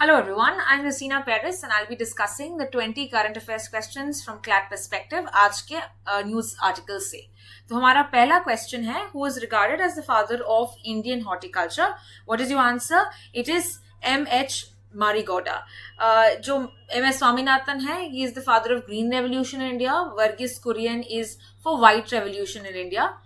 Hello everyone, I'm Rosina Paris and I'll be discussing the 20 current affairs questions from CLAT perspective आज के news article से। तो हमारा पहला क्वेश्चन है, who is regarded as the father of Indian horticulture? What is your answer? It is M H. Marigowda. जो M S. Swaminathan है, he is the father of green revolution in India. Varghese Kurien is for white revolution in India.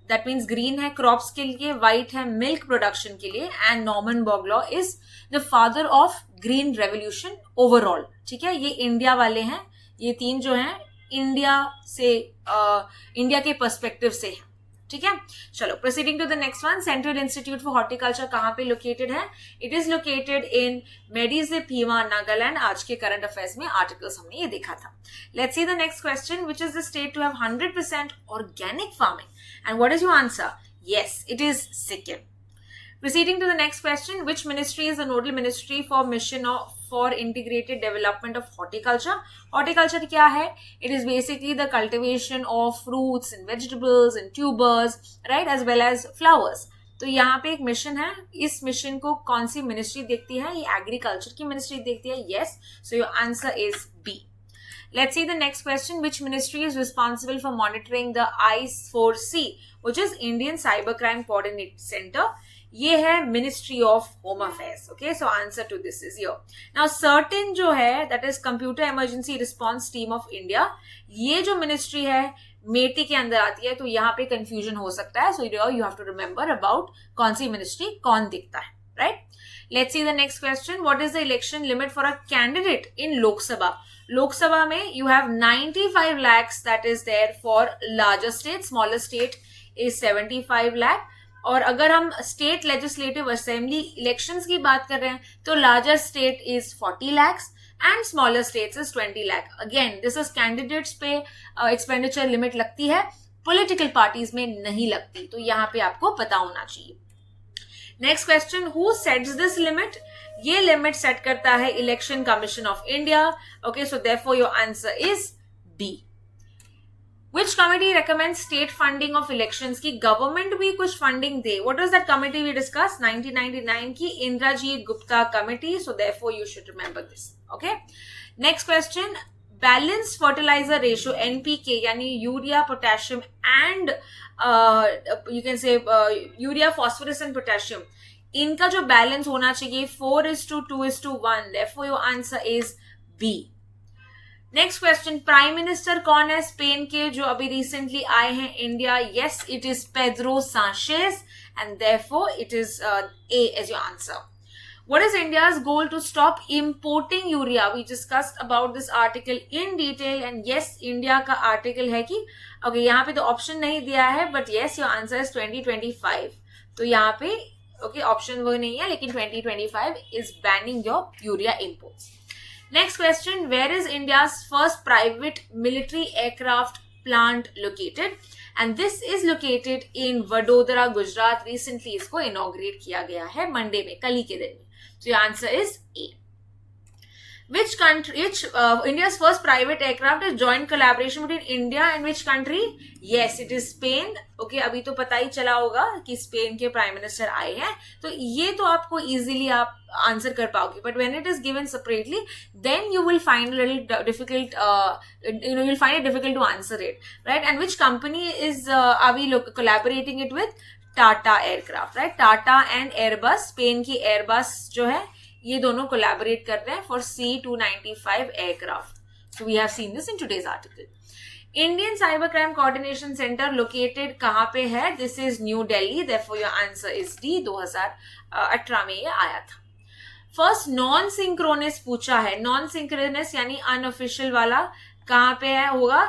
That means green है crops के लिए, white है milk production के लिए, and Norman Borlaug is the father of green revolution overall. ठीक है, ये India वाले हैं, ये तीन जो हैं इंडिया से इंडिया के पर्सपेक्टिव से हैं। ठीक है, चलो proceeding to the next one. Central institute for horticulture कहाँ पे लोकेटेड है? It is located in Medziphema, Nagaland. आज के करंट अफेयर्स में आर्टिकल्स हमने ये देखा था। Let's see the next question, which is the state to have 100% organic farming, and what is your answer? Yes, it is Sikkim. Proceeding to the next question, which ministry is the nodal ministry for mission for integrated development of horticulture? Horticulture क्या है? It is basically the cultivation of fruits and vegetables and tubers, right, as well as flowers. तो यहाँ पे एक mission है, इस mission को कौन सी मिनिस्ट्री देखती है? ये एग्रीकल्चर की मिनिस्ट्री देखती है। Yes, so your answer is B. Let's see the next question. Which ministry is responsible for monitoring the I4C, which is Indian Cybercrime Coordinate Center? ये है ministry of home affairs. Okay, so answer to this is your. Now certain जो है, that is computer emergency response team of India, ये जो ministry है मेटी के अंदर आती है, तो यहाँ पे कंफ्यूजन हो सकता है। So you have to remember about कौन सी मिनिस्ट्री कौन दिखता है, right? Let's see the next question. What is the election limit for a candidate in Lok Sabha? Lok Sabha में you have 95 lakhs that is there for larger state, smaller state is 75 lakh। और अगर हम state legislative assembly elections की बात कर रहे हैं, तो larger state is 40 lakhs and smaller states is 20 lakh। Again this is candidates पे एक्सपेंडिचर लिमिट लगती है, पॉलिटिकल पार्टीज में नहीं लगती, तो यहाँ पे आपको पता होना चाहिए। Next question, who sets this limit? ये लिमिट सेट करता है election commission of India. Okay, so therefore your answer is B. Which committee recommends state funding of elections? की गवर्नमेंट भी कुछ फंडिंग दे। What was that committee we discussed? 1999 की Indrajit Gupta committee. So therefore you should remember this. Okay. Next question. Balanced fertilizer ratio NPK यानी urea, potassium and you can say urea, phosphorus and potassium, इनका जो balance होना चाहिए 4:2:1। Therefore your answer is B. Next question, prime minister कौन है Spain के जो अभी रिसेंटली आए हैं India? Yes, it is Pedro Sanchez and therefore it is A as your answer. What is India's goal to stop importing urea? We discussed about this article in detail and yes, India का article है कि okay, यहाँ पे तो option नहीं दिया है, but yes your answer is 2025। तो यहाँ पे ओके ऑप्शन वो नहीं है, लेकिन 2025 is banning your urea imports. Next question, where is India's first private military aircraft plant located? And this is located in Vadodara, Gujarat. Recently इसको inaugurate किया गया है मंडे में, कल ही के दिन में। So your answer is A. Which India's first private aircraft is joint collaboration between India and which country? Yes, it is Spain. Okay, अभी तो पता ही चला होगा कि स्पेन के प्राइम मिनिस्टर आए हैं, तो ये तो आपको इजीली आप आंसर कर पाओगे, but when it is given separately then you will find little difficult, you will find it difficult to answer it, right? And which company is are we collaborating it with? Tata Aircraft, right? Tata and Airbus, Spain की Airbus जो है, ये दोनों collaborate कर रहे हैं for C295 aircraft. So we have seen this in today's article. Indian cyber crime coordination centre located कहाँ पे है? This is New Delhi. Therefore your answer is D. 2018 में ये आया था। फर्स्ट नॉन सिंक्रोनस पूछा है, नॉन सिंक्रोनस यानी अनऑफिशियल वाला कहाँ पे है होगा?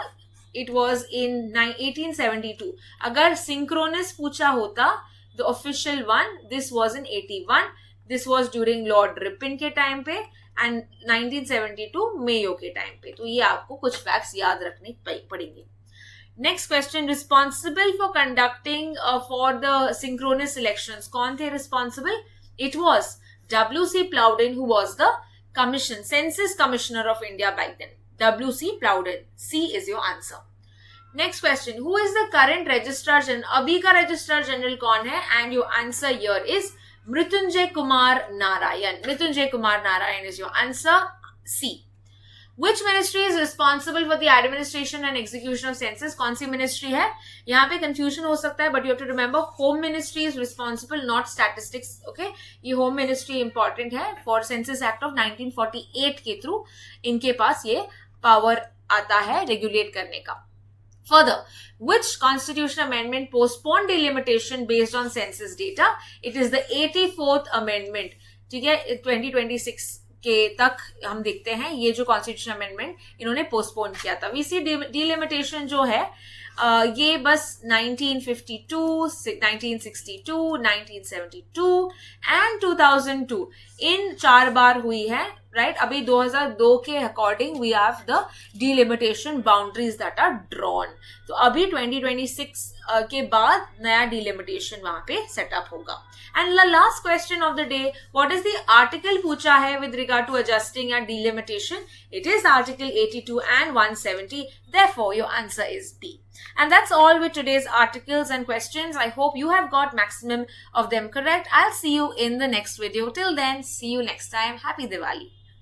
It was in 1872। अगर सिंक्रोनस पूछा होता the official one, this was in 81। This was during Lord Ripon के टाइम पे एंड 1972 मेयो के टाइम पे। तो ये आपको कुछ फैक्ट्स याद रखने पड़ेंगे। Next question, responsible for conducting for the synchronous elections, कौन थे responsible? It was W.C. Plowden, who was the census commissioner of India back then. W.C. Plowden. C is your answer. Next question, who is the current registrar general? अभी का registrar general कौन है? And your answer here is Mrityunjay Kumar Narayan. Mrityunjay Kumar Narayan is your answer. C. Which ministry is responsible for the administration and execution of census? कौन सी ministry है? यहाँ पे confusion हो सकता है, but you have to remember home ministry is responsible, not statistics. Okay, ये home ministry important है. For Census Act of 1948 के through इनके पास ये power आता है regulate करने का. Further, which constitution amendment postponed delimitation based on census data? It is the 84th amendment. ठीक है, 2026 के तक हम देखते हैं ये जो कॉन्स्टिट्यूशन अमेंडमेंट इन्होंने पोस्टपोन किया था. वी सी डिलिमिटेशन जो है ये बस 1952, 1962, 1972 एंड 2002 इन 4 बार हुई है. राइट, अभी 2002 के according we have the delimitation boundaries that are drawn. तो अभी 2026 के बाद नया डिलिमिटेशन वहां पे सेटअप होगा. And the last question of the day, what is the article पूछा है विद रिगार्ड टू एडजस्टिंग या delimitation? It is article 82 and 170. Therefore, your answer is B. And that's all with today's articles and questions. I hope you have got maximum of them correct. I'll see you in the next video. Till then, see you next time. Happy Diwali.